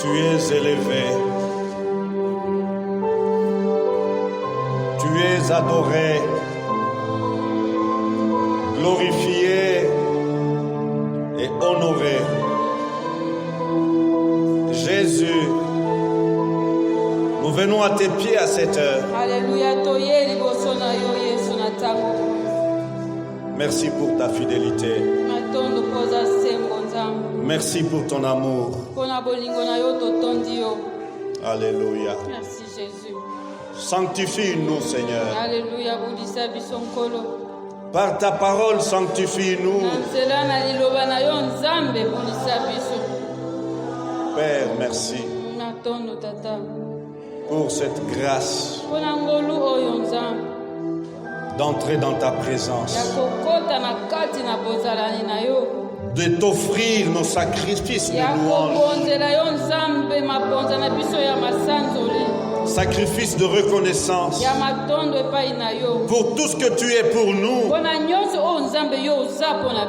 Tu es élevé. Tu es adoré, glorifié et honoré. Jésus, nous venons à tes pieds à cette heure. Alléluia. Merci pour ta fidélité. Merci pour ton amour. Alléluia. Merci Jésus. Sanctifie-nous, Seigneur. Alléluia. Par ta parole, sanctifie-nous. Père, merci pour cette grâce d'entrer dans ta présence, de t'offrir nos sacrifices de louange, sacrifices de reconnaissance pour tout ce que tu es pour nous,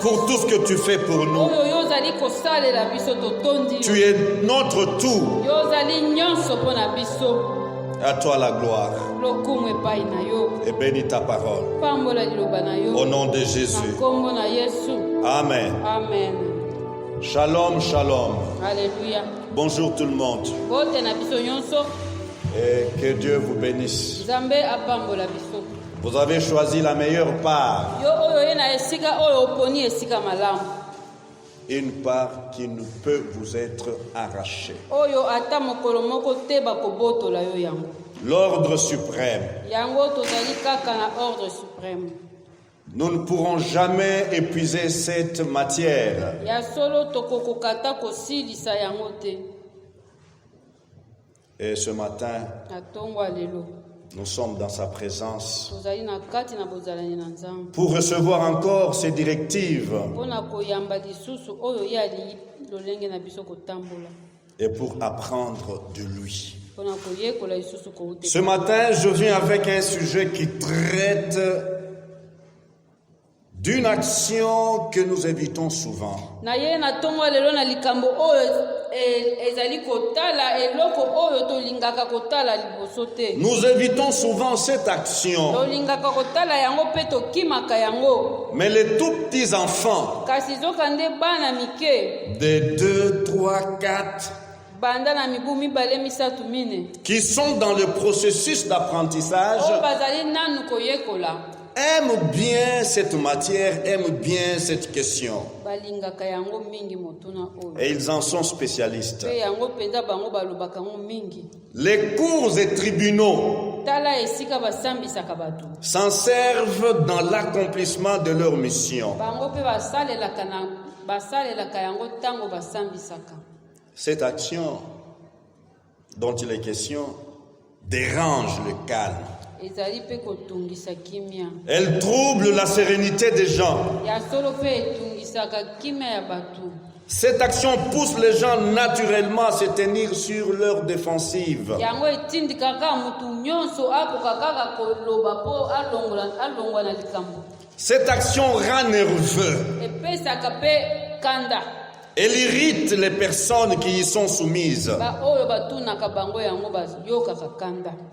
pour tout ce que tu fais pour nous. Tu es notre tout. À toi la gloire. Et bénis ta parole. Au nom de Jésus. Amen. Amen. Shalom, shalom. Alléluia. Bonjour tout le monde. Et que Dieu vous bénisse. Vous avez choisi la meilleure part. Une part qui ne peut vous être arrachée. L'ordre suprême. Nous ne pourrons jamais épuiser cette matière. Et ce matin, nous sommes dans sa présence pour recevoir encore ses directives et pour apprendre de lui. Ce matin, je viens avec un sujet qui traite d'une action que nous évitons souvent. Nous évitons souvent cette action. Mais les tout petits enfants de 2, 3, 4 qui sont dans le processus d'apprentissage aiment bien cette matière, aiment bien cette question. Et ils en sont spécialistes. Les cours et tribunaux s'en servent dans l'accomplissement de leur mission. Cette action dont il est question dérange le calme. Elle trouble la sérénité des gens. Cette action pousse les gens naturellement à se tenir sur leur défensive. Cette action rend nerveux. Elle irrite les personnes qui y sont soumises.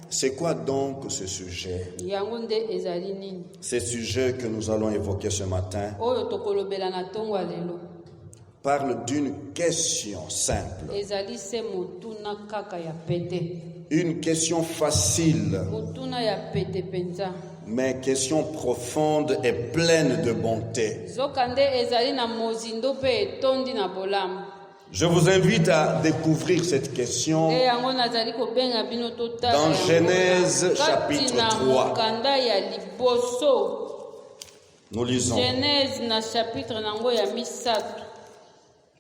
C'est quoi donc ce sujet? Ce sujet que nous allons évoquer ce matin parle d'une question simple. Une question facile, mais question profonde et pleine de bonté. Je vous invite à découvrir cette question dans Genèse chapitre 3. Nous lisons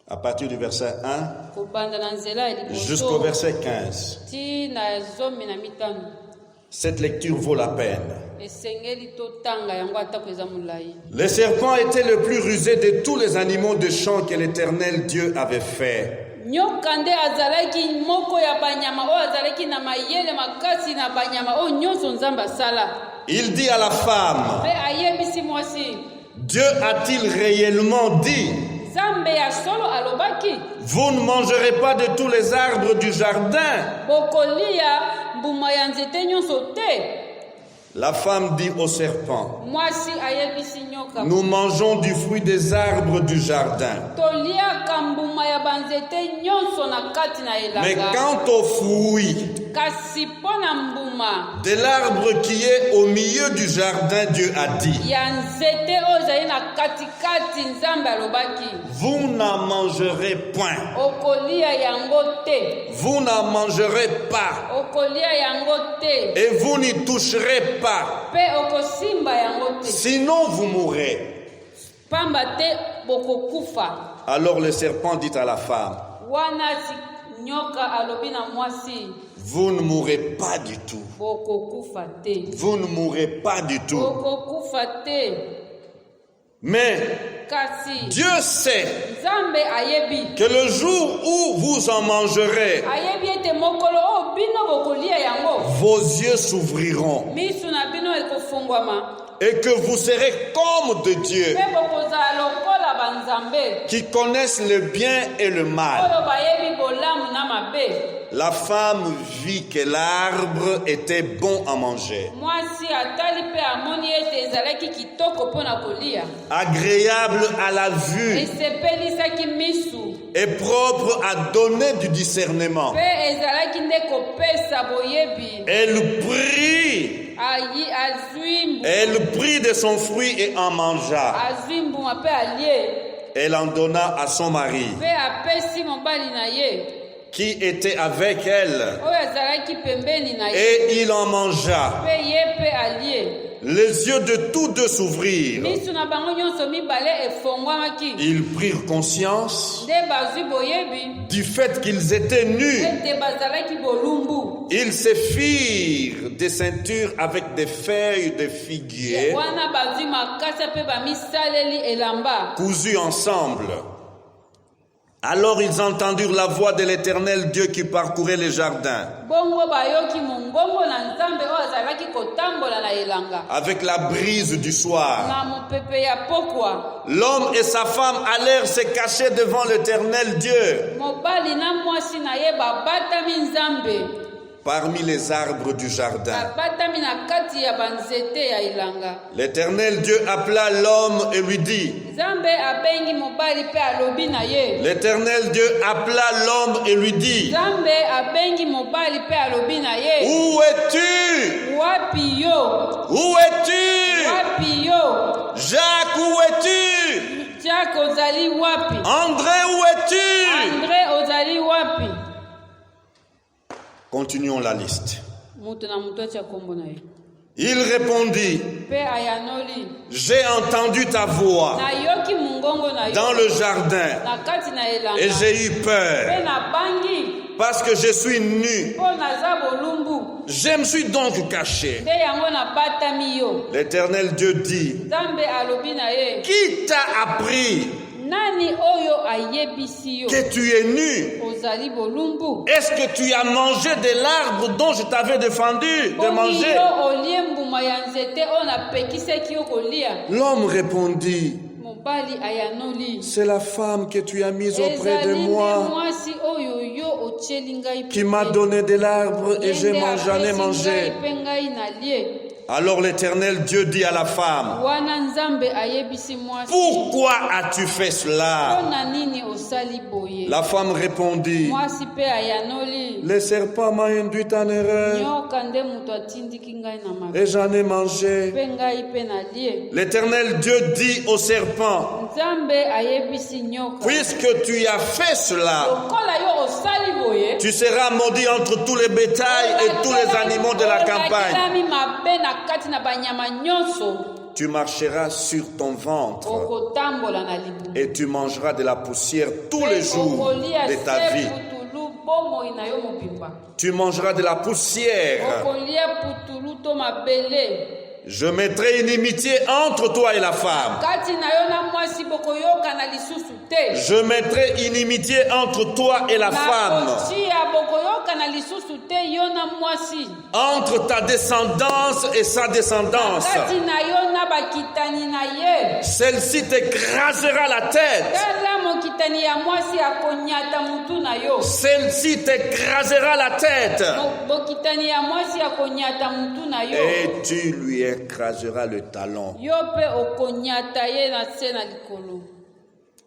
à partir du verset 1 jusqu'au verset 15. Cette lecture vaut la peine. Le serpent était le plus rusé de tous les animaux de champ que l'Éternel Dieu avait fait. Il dit à la femme, Dieu a-t-il réellement dit, Vous ne mangerez pas de tous les arbres du jardin. La femme dit au serpent, nous mangeons du fruit des arbres du jardin. Mais quant au fruit de l'arbre qui est au milieu du jardin, Dieu a dit, vous n'en mangerez point. Vous n'en mangerez pas. Et vous n'y toucherez pas. Sinon vous mourrez. Alors le serpent dit à la femme, vous ne mourrez pas du tout. Vous ne mourrez pas du tout. Mais Dieu sait que le jour où vous en mangerez, vos yeux s'ouvriront et que vous serez comme de Dieu, qui connaissent le bien et le mal. La femme vit que l'arbre était bon à manger, agréable à la vue et propre à donner du discernement. Elle prit de son fruit et en mangea. Elle en donna à son mari, qui était avec elle, et il en mangea. Les yeux de tous deux s'ouvrirent. Ils prirent conscience du fait qu'ils étaient nus. Ils se firent des ceintures avec des feuilles de figuier cousues ensemble. Alors ils entendirent la voix de l'Éternel Dieu qui parcourait les jardins, avec la brise du soir. L'homme et sa femme allèrent se cacher devant l'Éternel Dieu parmi les arbres du jardin. L'Éternel Dieu appela l'homme et lui dit, l'Éternel Dieu appela l'homme et lui dit, où es-tu? Où es-tu? Jacques, où es-tu? André, où es-tu? Continuons la liste. Il répondit, j'ai entendu ta voix dans le jardin et j'ai eu peur parce que je suis nu. Je me suis donc caché. L'Éternel Dieu dit, qui t'a appris que tu es nu? Est-ce que tu as mangé de l'arbre dont je t'avais défendu de manger? L'homme répondit, c'est la femme que tu as mise auprès de moi qui m'a donné de l'arbre et j'en ai mangé. Alors l'Éternel Dieu dit à la femme, pourquoi as-tu fait cela? La femme répondit, le serpent m'a induit en erreur et j'en ai mangé. L'Éternel Dieu dit au serpent, puisque tu as fait cela, tu seras maudit entre tous les bétails et tous les animaux de la campagne. Tu marcheras sur ton ventre et tu mangeras de la poussière tous les jours de ta vie. Tu mangeras de la poussière Je mettrai inimitié entre toi et la femme. Je mettrai inimitié entre toi et la femme. Entre ta descendance et sa descendance. Celle-ci t'écrasera la tête. Celle-ci t'écrasera la tête. Et tu lui écraseras le talon.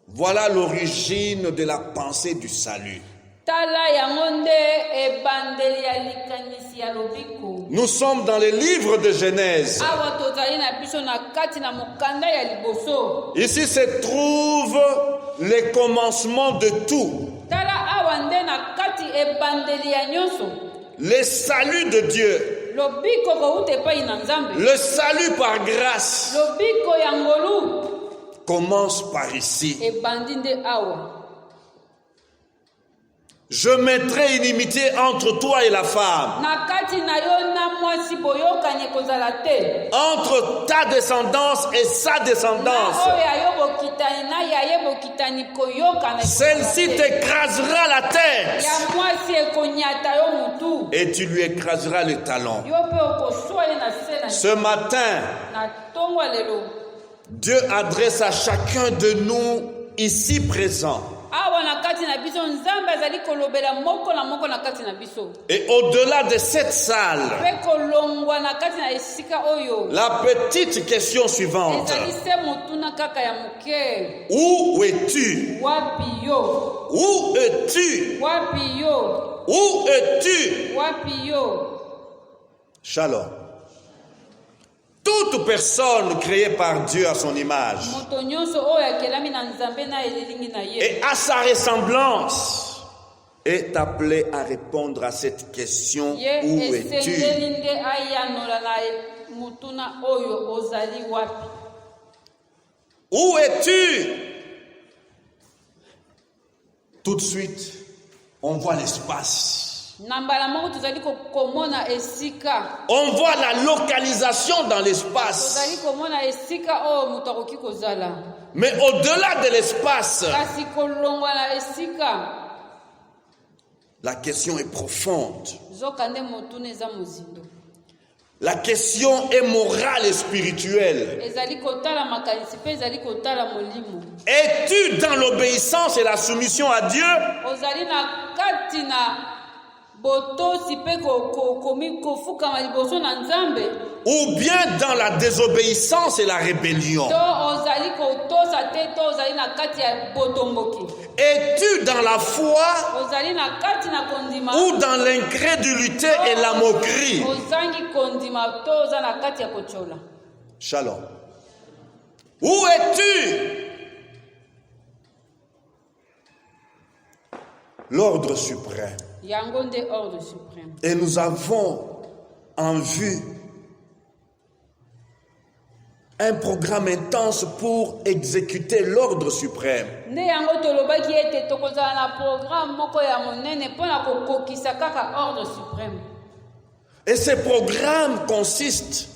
Voilà l'origine de la pensée du salut. Nous sommes dans les livres de Genèse. Ici se trouvent les commencements de tout. Les saluts de Dieu. Le salut par grâce commence par ici. Je mettrai inimitié entre toi et la femme. Entre ta descendance et sa descendance. Celle-ci t'écrasera la tête. Et tu lui écraseras le talon. Ce matin, Dieu adresse à chacun de nous ici présent. Et au-delà de cette salle, la petite question suivante. Où es-tu? Où es-tu? Où es-tu? Shalom. Toute personne créée par Dieu à son image et à sa ressemblance est appelée à répondre à cette question. Où es-tu? Où es-tu? Tout de suite, on voit l'espace. On voit la localisation dans l'espace. Mais au-delà de l'espace, la question est profonde. La question est morale et spirituelle. Es-tu dans l'obéissance et la soumission à Dieu? Ou bien dans la désobéissance et la rébellion? Es-tu dans la foi ou dans l'incrédulité et la moquerie? Shalom. Où es-tu? L'ordre suprême. Et nous avons en vue un programme intense pour exécuter l'ordre suprême. Et ce programme consiste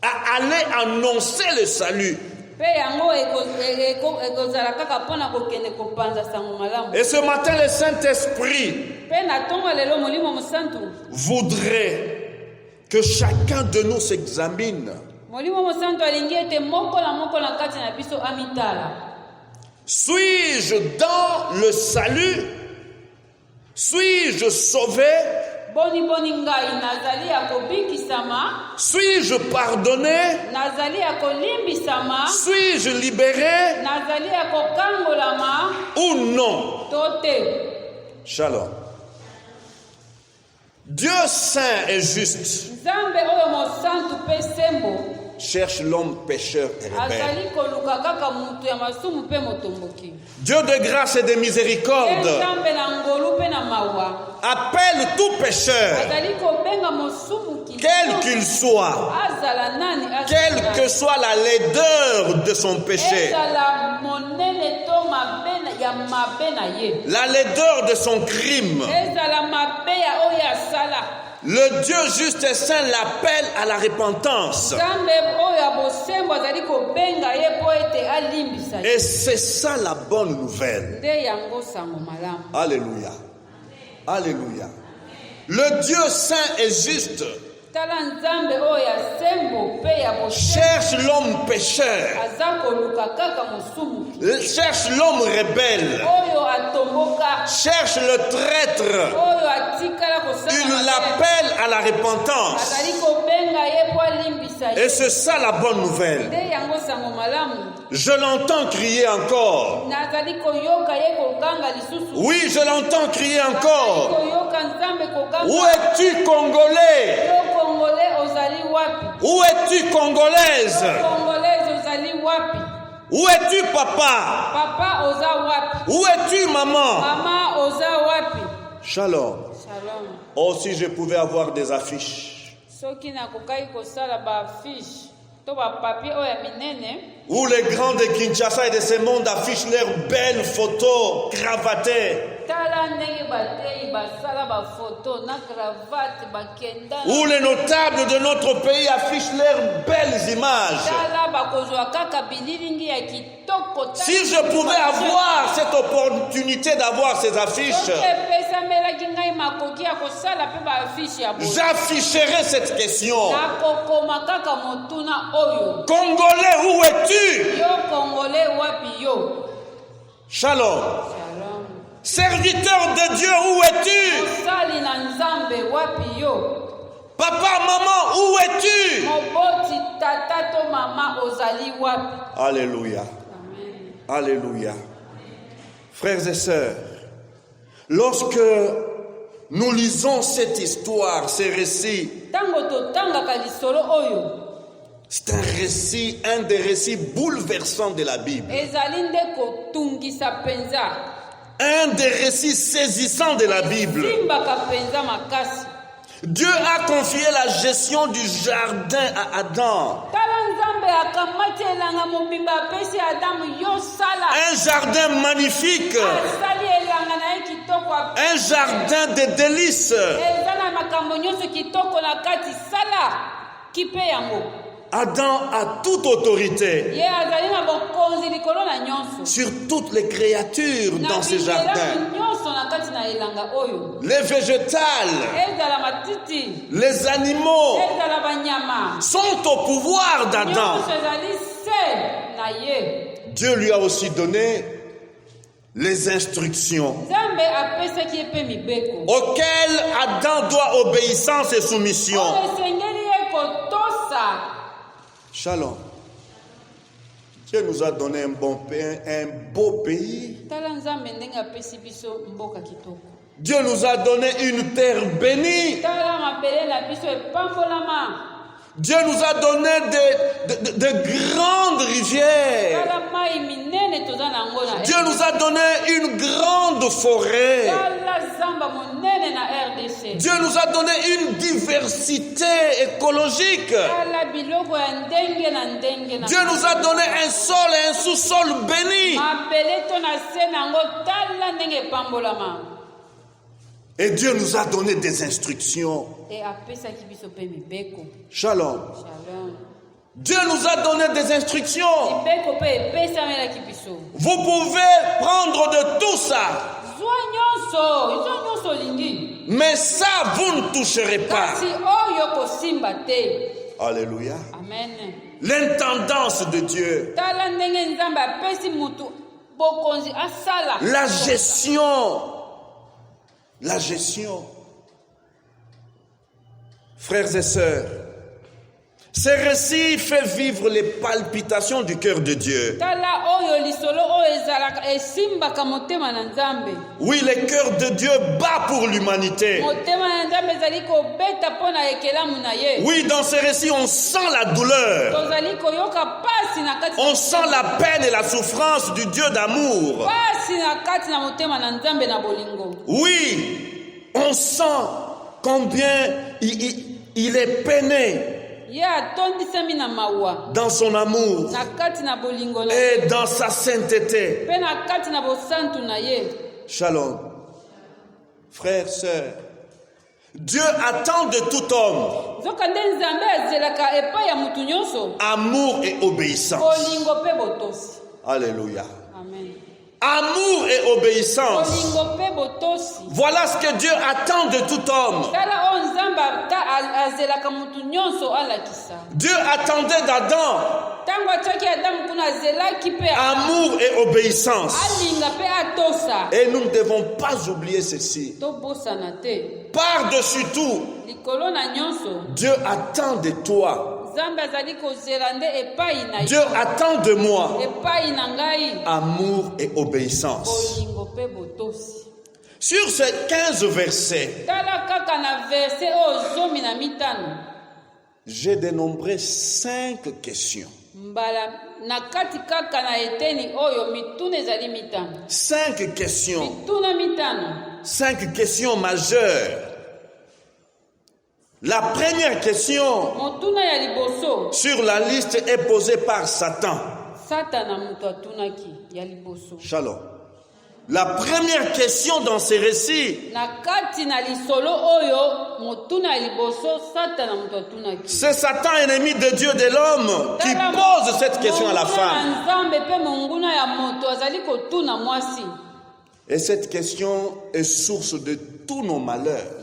à aller annoncer le salut. Et ce matin, le Saint-Esprit voudrait que chacun de nous s'examine. Suis-je dans le salut? Suis-je sauvé? Suis-je pardonné? Suis-je libéré? Ou non? Shalom. Dieu saint et juste cherche l'homme pécheur et rebelle. Dieu de grâce et de miséricorde appelle tout pécheur, quel qu'il soit, quelle que soit la laideur de son péché, la laideur de son crime, Le Dieu juste et saint l'appelle à la repentance. Et c'est ça la bonne nouvelle. Alléluia. Alléluia. Le Dieu saint et juste cherche l'homme pécheur, cherche l'homme rebelle, cherche le traître. Il l'appelle à la repentance. Et c'est ça la bonne nouvelle. Je l'entends crier encore. Oui, je l'entends crier encore. Où es-tu, Congolais? Où es-tu, Congolaise? Où es-tu, papa? Où es-tu, maman? Shalom. Oh, si je pouvais avoir des affiches. Où les grands de Kinshasa et de ce monde affichent leurs belles photos cravatées. Où les notables de notre pays affichent leurs belles images. Si je pouvais avoir cette opportunité d'avoir ces affiches, j'afficherai cette question. Congolais, où es-tu? Shalom. Serviteur de Dieu, où es-tu? Papa, maman, où es-tu? Alléluia. Alléluia. Frères et sœurs, lorsque nous lisons cette histoire, ces récits, c'est un des récits bouleversants de la Bible. Un des récits saisissants de la Bible. Dieu a confié la gestion du jardin à Adam. Un jardin magnifique. Un jardin de délices. Adam a toute autorité sur toutes les créatures dans ce jardin. Les végétales, les animaux sont au pouvoir d'Adam. Dieu lui a aussi donné les instructions auxquelles Adam doit obéissance et soumission. Shalom. Dieu nous a donné un beau pays. Dieu nous a donné une terre bénie. Dieu nous a donné de grandes rivières. Dieu nous a donné une grande forêt. Dieu nous a donné une diversité écologique. Dieu nous a donné un sol et un sous-sol béni. Et Dieu nous a donné des instructions. Shalom. Dieu nous a donné des instructions. Vous pouvez prendre de tout ça. Mais ça, vous ne toucherez pas. Alléluia. Amen. L'intendance de Dieu. La gestion. La gestion. Frères et sœurs, ce récit fait vivre les palpitations du cœur de Dieu. Oui, le cœur de Dieu bat pour l'humanité. Oui, dans ce récit, on sent la douleur. On sent la peine et la souffrance du Dieu d'amour. Oui, on sent combien il est peiné dans son amour et dans sa sainteté. Shalom. Frères, sœurs, Dieu attend de tout homme amour et obéissance. Alléluia. Amen. Amour et obéissance. Voilà ce que Dieu attend de tout homme. Dieu attendait d'Adam amour et obéissance. Et nous ne devons pas oublier ceci. Par-dessus tout, Dieu attend de toi. Dieu attend de moi amour et obéissance. Sur ces 15 versets, j'ai dénombré 5 questions. 5 questions. 5 questions majeures. La première question sur la liste est posée par Satan. Shalom. La première question dans ces récits, c'est Satan, ennemi de Dieu et de l'homme, qui pose cette question à la femme. Et cette question est source de tous nos malheurs.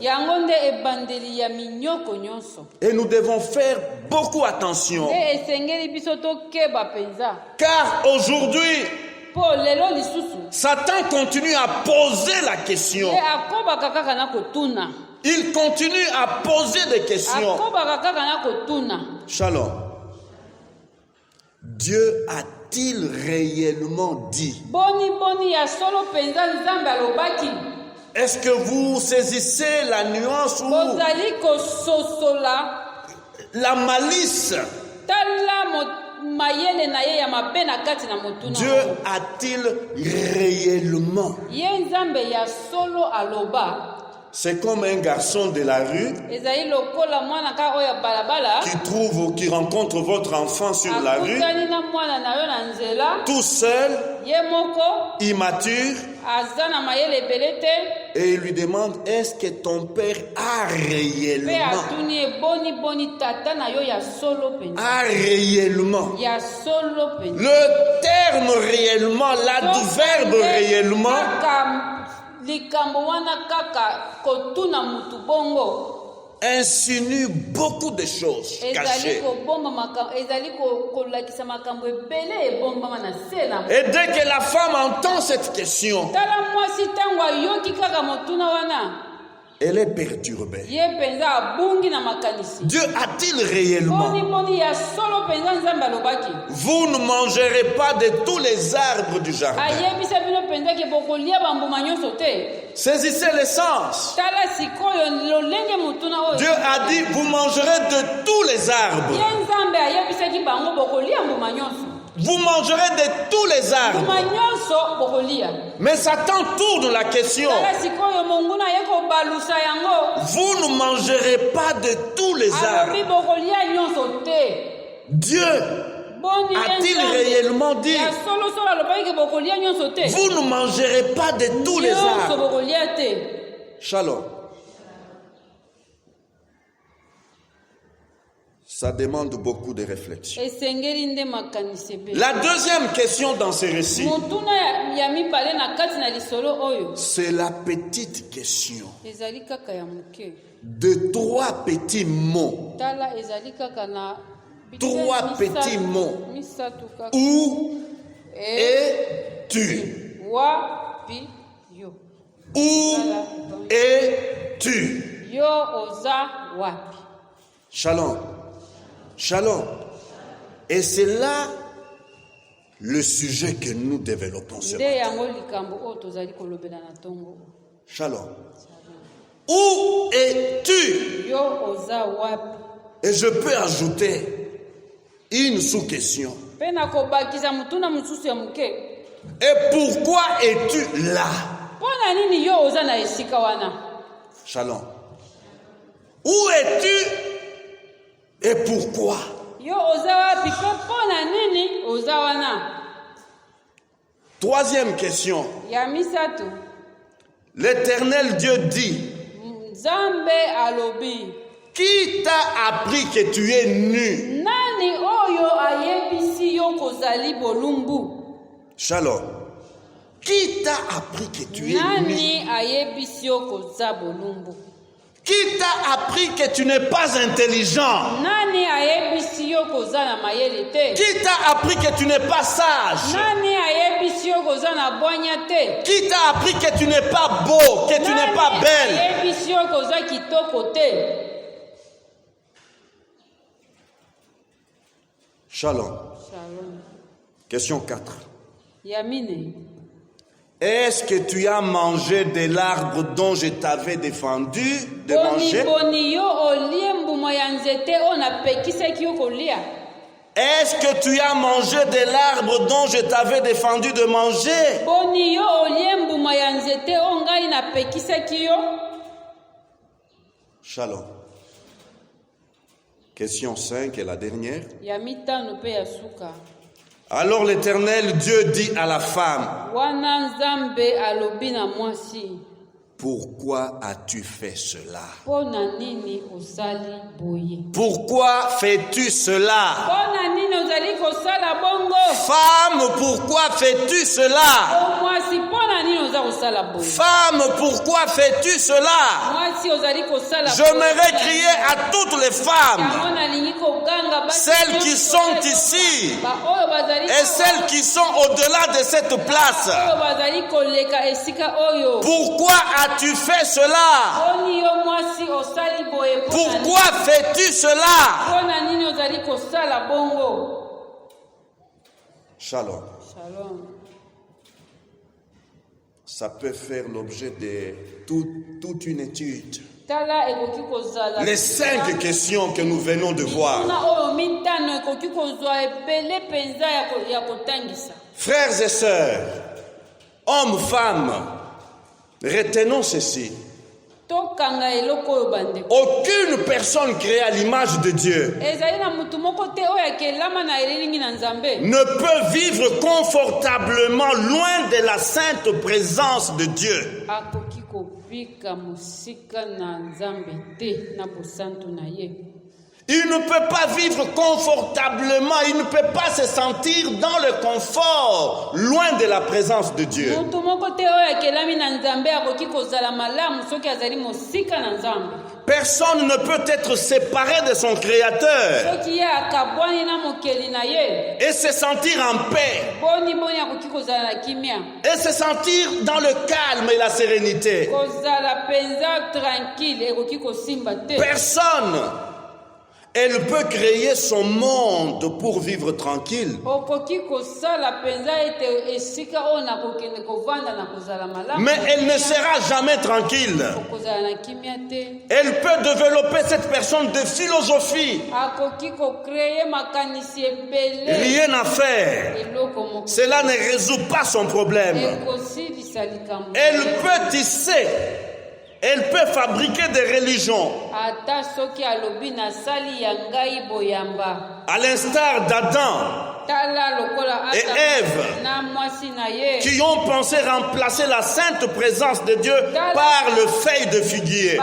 Et nous devons faire beaucoup attention. Car aujourd'hui, Satan continue à poser la question. Il continue à poser des questions. Shalom. Dieu a-t-il réellement dit? Est-ce que vous saisissez la nuance ou la malice? Dieu a-t-il réellement? C'est comme un garçon de la rue qui rencontre votre enfant sur la rue, tout seul, immature, et il lui demande: est-ce que ton père a réellement? Le terme réellement, là du verbe réellement, insinue beaucoup de choses cachées. Et dès que la femme entend cette question, elle est perturbée. Dieu a-t-il réellement? Vous ne mangerez pas de tous les arbres du jardin. Saisissez l'essence. Dieu a dit: vous mangerez de tous les arbres. Vous mangerez de tous les arbres. Mais Satan tourne la question. Vous ne mangerez pas de tous les arbres. Dieu a-t-il réellement dit: vous ne mangerez pas de tous les arbres? Shalom. Ça demande beaucoup de réflexion. La deuxième question dans ces récits, c'est la petite question de 3 petits mots. 3 petits mots. Où es-tu? Où es-tu? Shalom. Shalom. Et c'est là le sujet que nous développons ce matin. Shalom. Où es-tu? Et je peux ajouter une sous-question. Et pourquoi es-tu là? Shalom. Où es-tu et pourquoi? Troisième question. L'Éternel Dieu dit: Nzambe alobi. Qui t'a appris que tu es nu? Nani oyo ayebisi yo kozali bolumbu? Shalom. Qui t'a appris que tu es nu? Nani ayebisi yo koza bolumbu? Qui t'a appris que tu n'es pas intelligent? Nani ayebisi yo koza na mayele te? Qui t'a appris que tu n'es pas sage? Nani ayebisi yo koza na bwanya te? Qui t'a appris que tu n'es pas beau, que tu n'es pas belle? Nani ayebisi yo koza kitoko te? Shalom. Shalom. Question 4. Yamine. Est-ce que tu as mangé de l'arbre dont je t'avais défendu de manger? Est-ce que tu as mangé de l'arbre dont je t'avais défendu de manger? Shalom. Question 5 et la dernière. Alors l'Éternel Dieu dit à la femme, pourquoi as-tu fait cela? Pourquoi fais-tu cela? Femme, pourquoi fais-tu cela? Femme, pourquoi fais-tu cela? J'aimerais crier à toutes les femmes, celles qui sont ici et celles qui sont au-delà de cette place. Pourquoi as-tu fait cela? Pourquoi fais-tu cela? Shalom. Ça peut faire l'objet de toute une étude. Les 5 questions que nous venons de voir. Frères et sœurs, hommes, femmes, retenons ceci. Aucune personne créée à l'image de Dieu ne peut vivre confortablement loin de la sainte présence de Dieu. Il ne peut pas vivre confortablement, il ne peut pas se sentir dans le confort, loin de la présence de Dieu. Personne ne peut être séparé de son Créateur et se sentir en paix et se sentir dans le calme et la sérénité. Personne. Elle peut créer son monde pour vivre tranquille. Mais elle ne sera jamais tranquille. Elle peut développer cette personne de philosophie. Rien à faire. Cela ne résout pas son problème. Elle peut tisser. Elle peut fabriquer des religions. À l'instar d'Adam et Ève, qui ont pensé remplacer la sainte présence de Dieu par le feuille de figuier.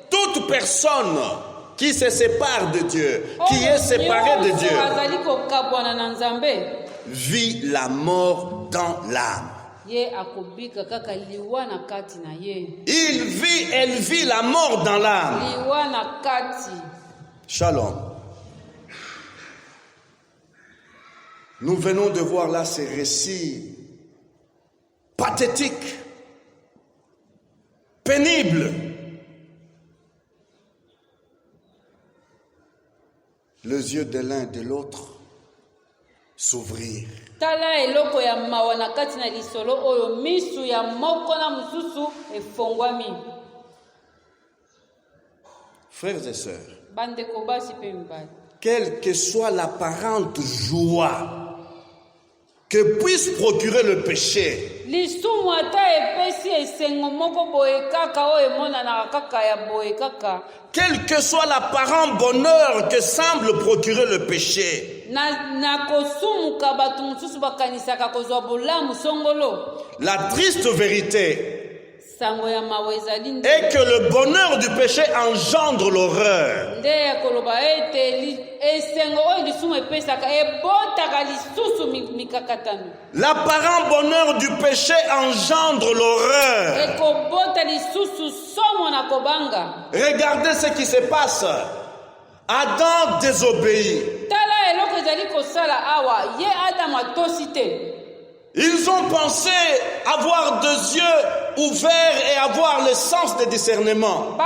Toute personne qui se sépare de Dieu, qui est séparé de Dieu, vit la mort dans l'âme. Elle vit la mort dans l'âme. Shalom. Nous venons de voir là ces récits pathétiques, pénibles. Les yeux de l'un et de l'autre s'ouvrir. Frères et sœurs, quelle que soit l'apparente joie que que puisse procurer le péché. Quel que soit l'apparent bonheur que semble procurer le péché. La triste vérité est que le bonheur du péché engendre l'horreur. L'apparent bonheur du péché engendre l'horreur. Regardez ce qui se passe. Adam désobéit. Ils ont pensé avoir deux yeux ouverts et avoir le sens de discernement.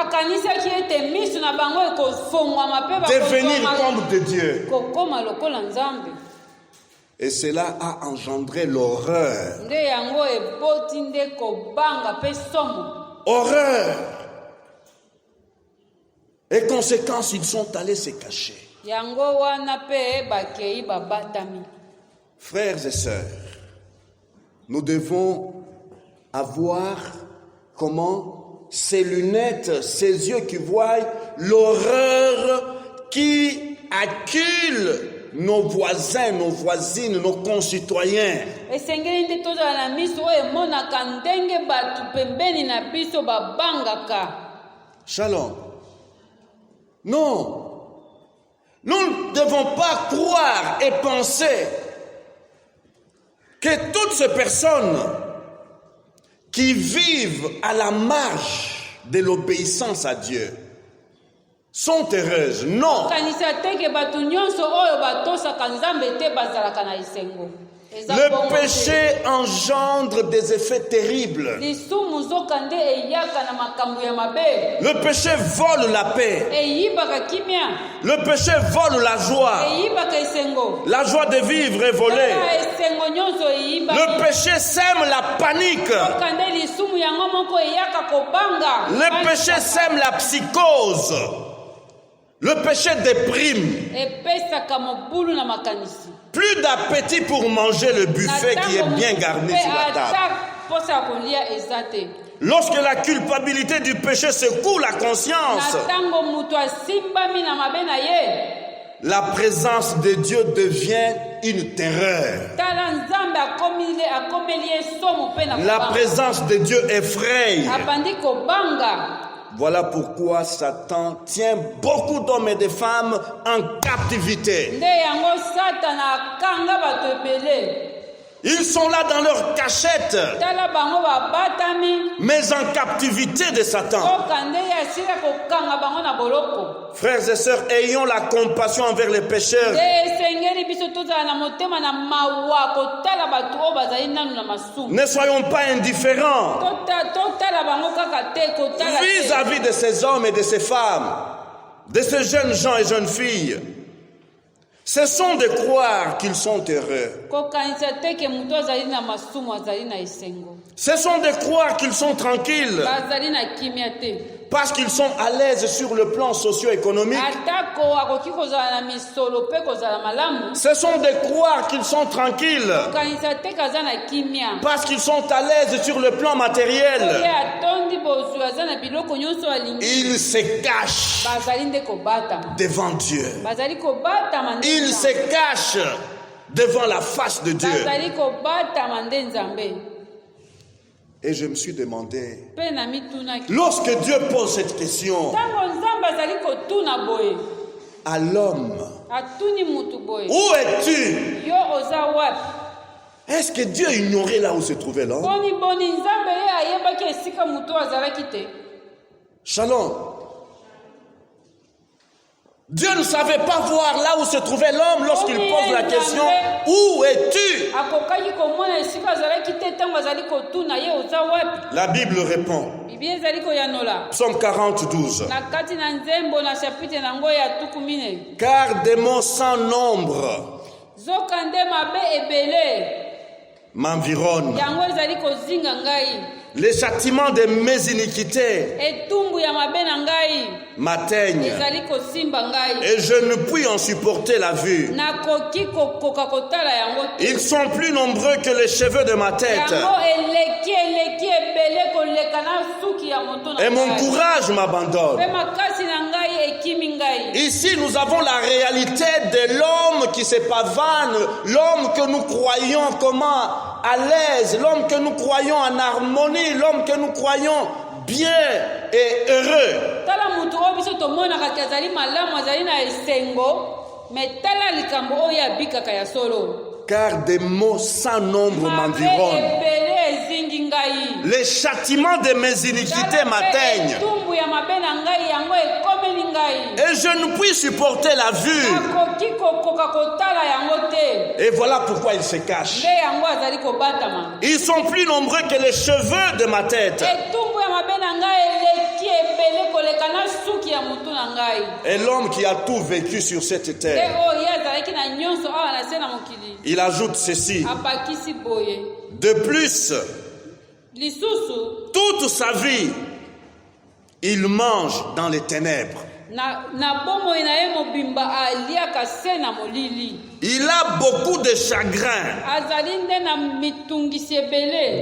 Devenir comme de Dieu. Et cela a engendré l'horreur. Horreur. Et conséquence, ils sont allés se cacher. Frères et sœurs, nous devons avoir ces lunettes, ces yeux qui voient l'horreur qui accule nos voisins, nos voisines, nos concitoyens. Shalom. Non. Nous ne devons pas croire et penser que toutes ces personnes qui vivent à la marge de l'obéissance à Dieu sont heureuses. Non. Le péché engendre des effets terribles. Le péché vole la paix. Le péché vole la joie. La joie de vivre est volée. Le péché sème la panique. Le péché sème la psychose. Le péché déprime. Plus d'appétit pour manger le buffet qui est bien garni sur la table. Lorsque la culpabilité du péché secoue la conscience, la présence de Dieu devient une terreur. La présence de Dieu effraie. Voilà pourquoi Satan tient beaucoup d'hommes et de femmes en captivité. Ils sont là dans leur cachette, mais en captivité de Satan. Frères et sœurs, ayons la compassion envers les pécheurs. Ne soyons pas indifférents vis-à-vis de ces hommes et de ces femmes, de ces jeunes gens et jeunes filles. Cessons de croire qu'ils sont heureux. Cessons de croire qu'ils sont tranquilles parce qu'ils sont à l'aise sur le plan socio-économique. Cessons de croire qu'ils sont tranquilles parce qu'ils sont à l'aise sur le plan matériel. Ils se cachent devant Dieu. Ils se cachent devant la face de Dieu. Et je me suis demandé, lorsque Dieu pose cette question à l'homme, où es-tu? Est-ce que Dieu ignorait là où se trouvait l'homme? Shalom. Dieu ne savait pas voir là où se trouvait l'homme lorsqu'il pose la question « Où es-tu » La Bible répond. Psaume 42. Car des mots sans nombre m'environnent. Les châtiments de mes iniquités m'atteignent et je ne puis en supporter la vue. Ils sont plus nombreux que les cheveux de ma tête et mon courage m'abandonne. Ici nous avons la réalité de l'homme qui se pavane, l'homme que nous croyons à l'aise, l'homme que nous croyons en harmonie, l'homme que nous croyons bien et heureux. Car des maux sans nombre m'environnent. Les châtiments de mes iniquités m'atteignent. Et je ne puis supporter la vue. Et voilà pourquoi ils se cachent. Ils sont plus nombreux que les cheveux de ma tête. Et l'homme qui a tout vécu sur cette terre, il ajoute ceci. De plus, toute sa vie, il mange dans les ténèbres. Il a beaucoup de chagrin,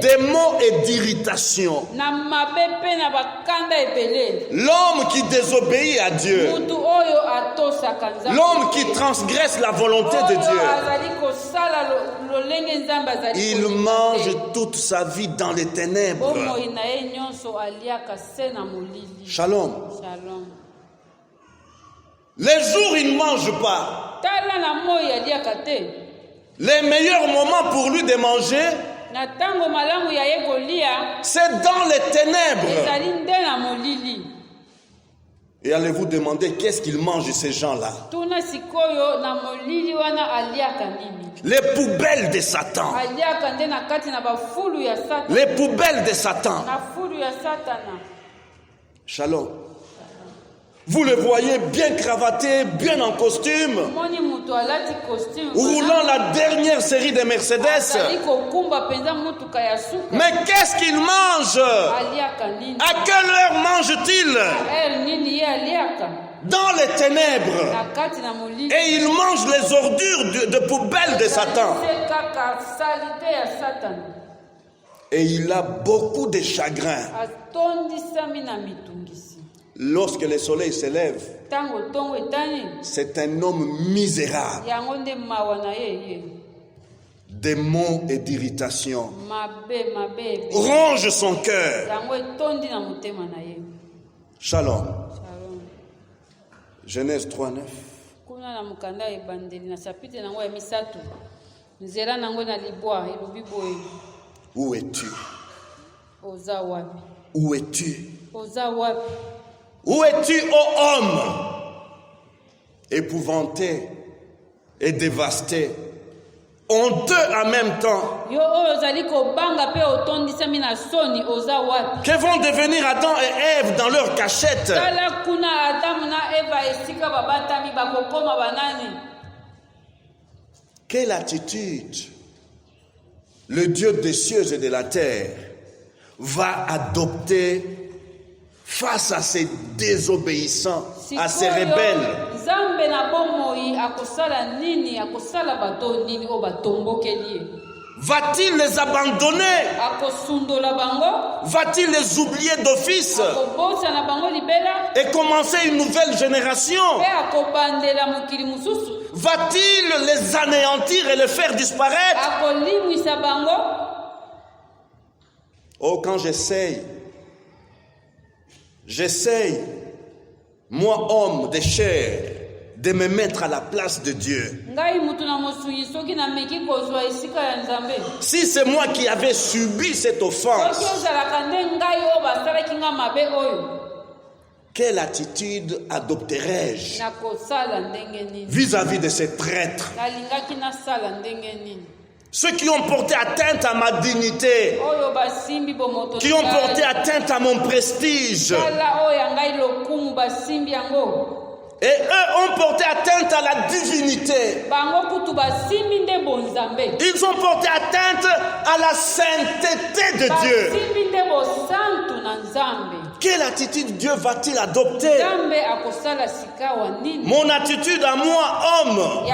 des maux et d'irritation. L'homme qui désobéit à Dieu, l'homme qui transgresse la volonté de Dieu, il mange toute sa vie dans les ténèbres. Shalom. Les jours, il ne mange pas. Les meilleurs moments pour lui de manger, c'est dans les ténèbres. Et allez vous demander qu'est-ce qu'ils mangent ces gens-là? Les poubelles de Satan. Les poubelles de Satan. Shalom. Vous le voyez bien cravaté, bien en costume, roulant la dernière série de Mercedes. Mais qu'est-ce qu'il mange? À quelle heure mange-t-il? Dans les ténèbres. Et il mange les ordures de poubelle de Satan. Et il a beaucoup de chagrin. Lorsque le soleil se lève, c'est un homme misérable. Des maux et d'irritation rongent son cœur. Shalom. Genèse 3:9. Où es-tu? Où es-tu? Où es-tu, ô homme, épouvanté et dévasté, honteux en même temps? Que vont devenir Adam et Ève dans leur cachette? Quelle attitude le Dieu des cieux et de la terre va adopter face à ces désobéissants, à ces rebelles? Va-t-il les abandonner? Va-t-il les oublier d'office et commencer une nouvelle génération? Va-t-il les anéantir et les faire disparaître? Oh, quand j'essaye, moi homme de chair, de me mettre à la place de Dieu. Si c'est moi qui avais subi cette offense, quelle attitude adopterais-je vis-à-vis de ces traîtres? Ceux qui ont porté atteinte à ma dignité, qui ont porté atteinte à mon prestige. Et eux ont porté atteinte à la divinité. Ils ont porté atteinte à la sainteté de Dieu. Quelle attitude Dieu va-t-il adopter? Mon attitude à moi, homme,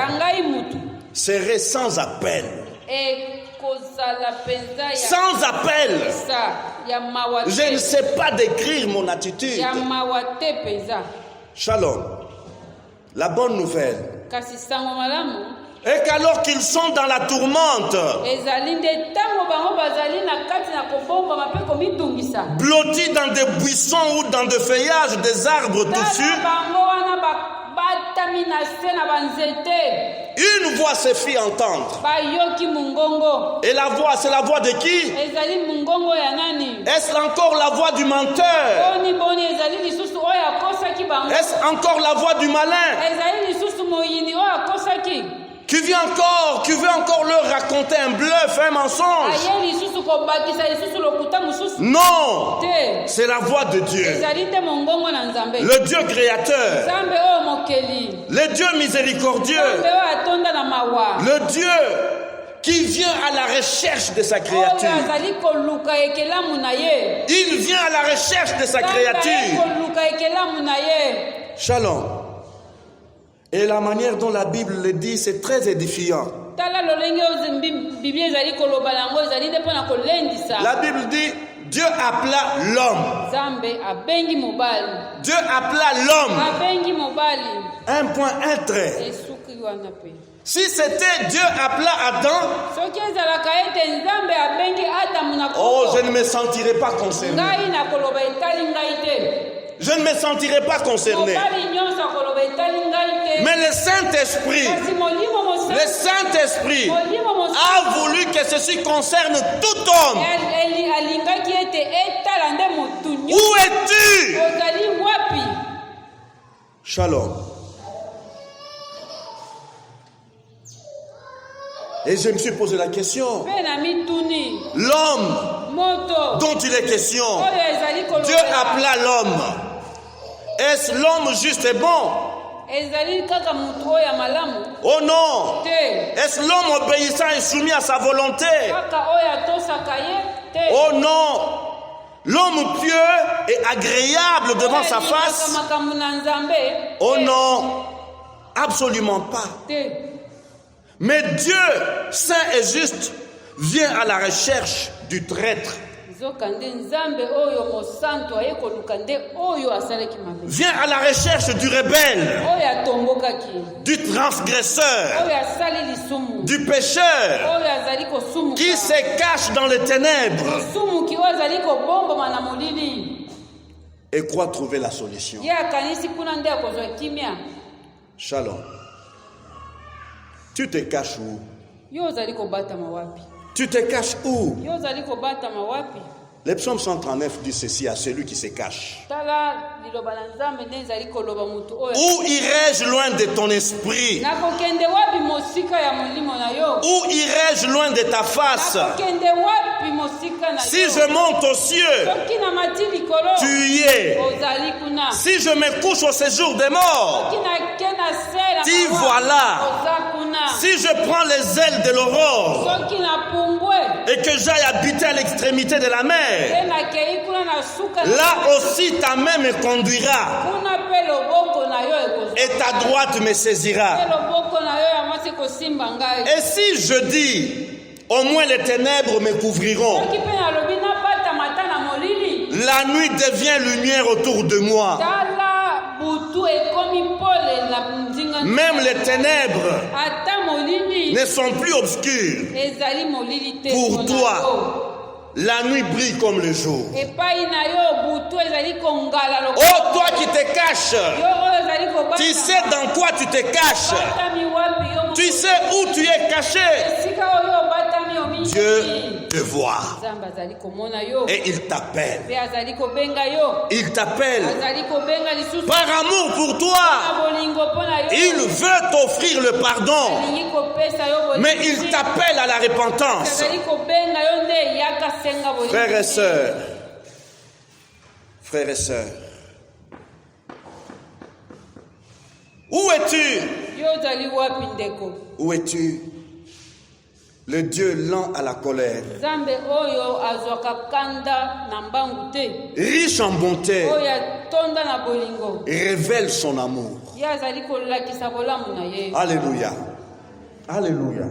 serait sans appel. Sans appel. Je ne sais pas décrire mon attitude. Shalom. La bonne nouvelle est qu'alors qu'ils sont dans la tourmente, blottis dans des buissons ou dans des feuillages des arbres touffus, une voix se fit entendre. Et la voix, c'est la voix de qui? Est-ce encore la voix du menteur? Est-ce encore la voix du malin? Qui veut encore leur raconter un bluff, un mensonge? Non, c'est la voix de Dieu. Le Dieu créateur. Le Dieu miséricordieux. Le Dieu qui vient à la recherche de sa créature. Il vient à la recherche de sa créature. Shalom. Et la manière dont la Bible le dit, c'est très édifiant. La Bible dit, Dieu appela l'homme. Dieu appela l'homme. Un point, un trait. Si c'était Dieu appela Adam, oh, je ne me sentirais pas concerné. Je ne me sentirais pas concerné. Mais le Saint-Esprit a voulu que ceci concerne tout homme. Où es-tu? Shalom. Et je me suis posé la question. L'homme dont il est question, Dieu appela l'homme. Est-ce l'homme juste et bon? Oh non! Est-ce l'homme obéissant et soumis à sa volonté? Oh non! L'homme pieux et agréable devant sa face? Oh non! Absolument pas. Mais Dieu, saint et juste, vient à la recherche du traître. Vient à la recherche du rebelle, du transgresseur, du pécheur, qui se cache dans les ténèbres et croit trouver la solution. Shalom. Tu te caches où? Tu te caches où? Le psaume 139 dit ceci à celui qui se cache. Où irai-je loin de ton esprit? Où irai-je loin de ta face? Si je monte aux cieux, tu y es. Si je me couche au séjour des morts, t'y voilà. Si je prends les ailes de l'aurore et que j'aille habiter à l'extrémité de la mer, là aussi ta main me conduira et ta droite me saisira. Et si je dis, au moins les ténèbres me couvriront, la nuit devient lumière autour de moi. Même les ténèbres ne sont plus obscures. Pour toi, la nuit brille comme le jour. Oh, toi qui te caches, tu sais dans quoi tu te caches. Tu sais où tu es caché. Dieu te voit et il t'appelle. Il t'appelle par amour pour toi. Il veut t'offrir le pardon, mais il t'appelle à la repentance. Frères et sœurs, Où es-tu? Où es-tu? Le Dieu lent à la colère, riche en bonté, révèle son amour. Alléluia. Alléluia.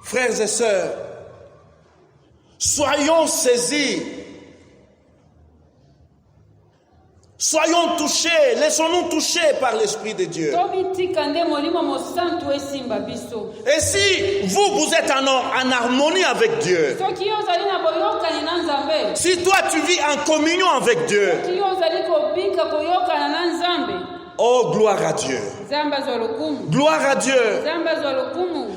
Frères et sœurs, soyons saisis. Soyons touchés, laissons-nous toucher par l'Esprit de Dieu. Et si vous êtes en harmonie avec Dieu, si toi tu vis en communion avec Dieu, oh, gloire à Dieu. Gloire à Dieu.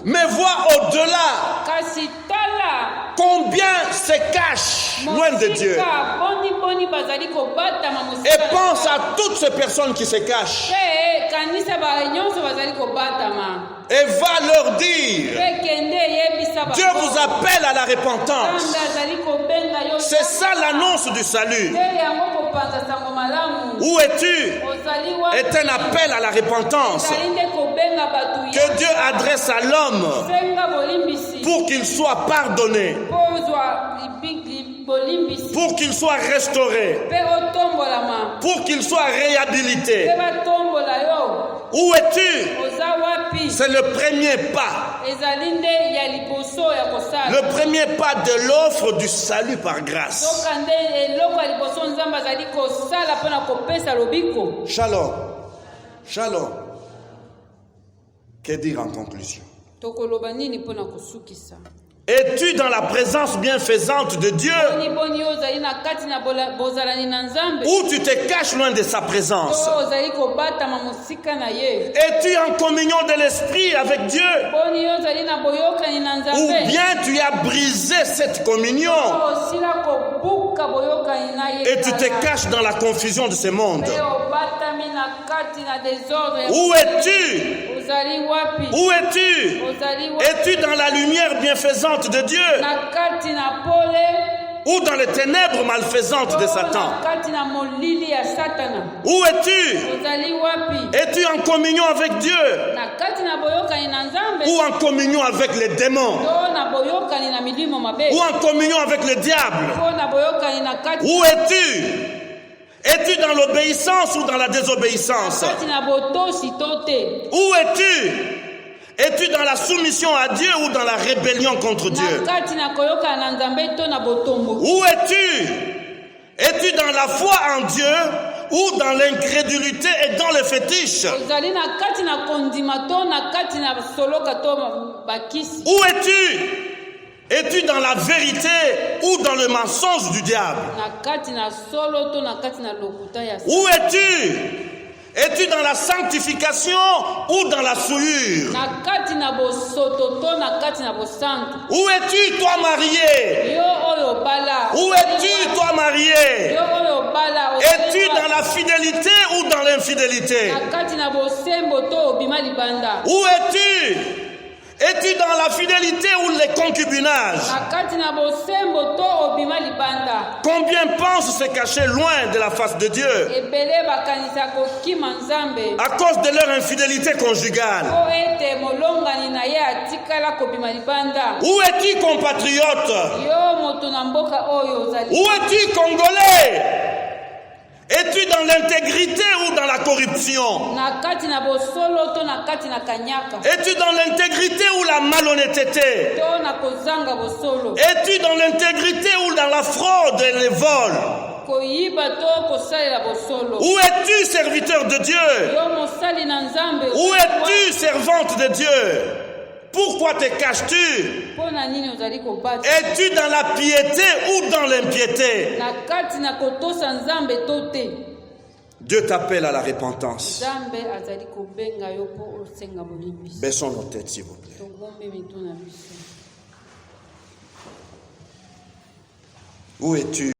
Mais vois au-delà combien se cache loin de Dieu. Et pense à toutes ces personnes qui se cachent. Et va leur dire, Dieu vous appelle à la repentance. C'est ça l'annonce du salut. Où es-tu? Est un appel à la repentance que Dieu adresse à l'homme pour qu'il soit pardonné, pour qu'il soit restauré, pour qu'il soit réhabilité. Où es-tu? C'est le premier pas. Le premier pas de l'offre du salut par grâce. Shalom. Shalom. Que dire en conclusion? Es-tu dans la présence bienfaisante de Dieu? Ou tu te caches loin de sa présence? Es-tu en communion de l'Esprit avec Dieu? Ou bien tu as brisé cette communion et tu te caches dans la confusion de ce monde? Où es-tu? Où es-tu? Es-tu dans la lumière bienfaisante de Dieu ou dans les ténèbres malfaisantes de Satan? Où es-tu? Es-tu en communion avec Dieu ou en communion avec les démons ou en communion avec le diable? Où es-tu? Es-tu dans l'obéissance ou dans la désobéissance? Où es-tu? Es-tu dans la soumission à Dieu ou dans la rébellion contre Dieu? Où es-tu? Es-tu dans la foi en Dieu ou dans l'incrédulité et dans le fétiche? Où es-tu? Es-tu dans la vérité ou dans le mensonge du diable? Où es-tu? Es-tu dans la sanctification ou dans la souillure? Où es-tu, toi marié? Où es-tu, toi marié? Es-tu dans la fidélité ou dans l'infidélité? Où es-tu? Es-tu dans la fidélité ou le concubinage? Combien pensent se cacher loin de la face de Dieu à cause de leur infidélité conjugale? Où es-tu, compatriote? Où es-tu, congolais? Es-tu dans l'intégrité ou dans la corruption? Es-tu dans l'intégrité ou la malhonnêteté? Es-tu dans l'intégrité ou dans la fraude et les vols? Où es-tu, serviteur de Dieu? Où es-tu, servante de Dieu? Pourquoi te caches-tu? Es-tu dans la piété ou dans l'impiété? Dieu t'appelle à la repentance. Baissons nos têtes, s'il vous plaît. Où es-tu?